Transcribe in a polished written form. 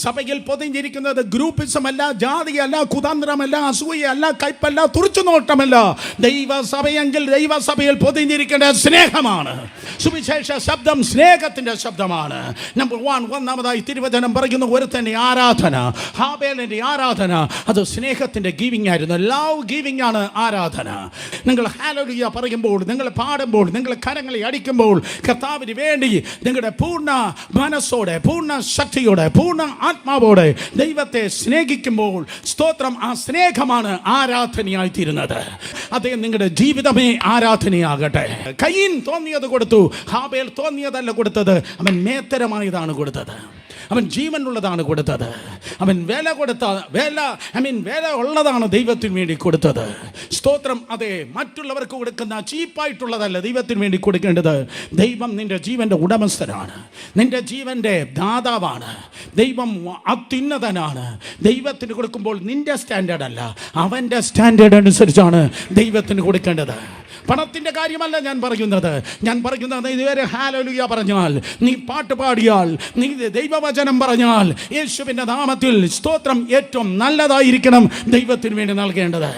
സഭയിൽ പൊതിഞ്ഞിരിക്കുന്നത് ഗ്രൂപ്പിസമല്ല, ജാതിയല്ല, കുതന്ത്രമല്ല, അസൂയല്ല, കയ്പല്ല, തുറിച്ചുനോട്ടമല്ല. ദൈവസഭയെങ്കിൽ ദൈവസഭയിൽ പൊതിഞ്ഞിരിക്കേണ്ട സ്നേഹമാണ്. സുവിശേഷ ശബ്ദം സ്നേഹത്തിന്റെ ശബ്ദമാണ്. നമ്പർ 1, ഒന്നാമതായി തിരുവചനം പറയുന്ന ഒരുത്തന്റെ ആരാധന, ഹാബേലിന്റെ ആരാധന, അത് സ്നേഹത്തിന്റെ ഗീവിംഗ് ആയിരുന്നു. ലവ് ഗീവിംഗ് ആണ് ആരാധന. നിങ്ങൾ ഹല്ലേലൂയ പറയുമ്പോൾ, നിങ്ങൾ പാടുമ്പോൾ, നിങ്ങൾ കരങ്ങളെ അടിക്കുമ്പോൾ, കർത്താവിന് വേണ്ടി നിങ്ങളുടെ പൂർണ്ണ മനസ്സോടെ, പൂർണ്ണ ശക്തിയോടെ, പൂർണ്ണ ആത്മാവോടെ ദൈവത്തെ സ്നേഹിക്കുമ്പോൾ, സ്തോത്രം, ആ സ്നേഹമാണ് ആരാധനയായി തീരുന്നത്. അതേ നിങ്ങളുടെ ജീവിതമേ ആരാധനയാകട്ടെ. കയീൻ തോന്നിയത് കൊടുത്തു, ഹാബേൽ തോന്നിയതല്ല കൊടുത്തത്. അവൻ മേത്തരമായതാണ് കൊടുത്തത്. അവൻ ജീവനുള്ളതാണ് കൊടുത്തത്. അവൻ വില ഉള്ളതാണ് ദൈവത്തിന് വേണ്ടി കൊടുത്തത്. സ്തോത്രം. അതെ, മറ്റുള്ളവർക്ക് കൊടുക്കുന്ന ചീപ്പായിട്ടുള്ളതല്ല ദൈവത്തിന് വേണ്ടി കൊടുക്കേണ്ടത്. ദൈവം നിന്റെ ജീവന്റെ ഉടമസ്ഥനാണ്, നിന്റെ ജീവന്റെ ദാതാവാണ്. ദൈവം അത്യുന്നതനാണ്. ദൈവത്തിന് കൊടുക്കുമ്പോൾ നിന്റെ സ്റ്റാൻഡേർഡ് അല്ല, അവൻ്റെ സ്റ്റാൻഡേർഡ് അനുസരിച്ചാണ് ദൈവത്തിന് കൊടുക്കേണ്ടത്. പണത്തിൻ്റെ കാര്യമല്ല ഞാൻ പറയുന്നത്. ഇതുവരെ ഹല്ലേലൂയ പറഞ്ഞാൽ, നീ പാട്ട് പാടിയാൽ, നീ ദൈവവചനം പറഞ്ഞാൽ, യേശുവിൻ്റെ നാമത്തിൽ സ്തോത്രം ഏറ്റവും നല്ലതായിരിക്കണം ദൈവത്തിന് വേണ്ടി നൽകേണ്ടത്.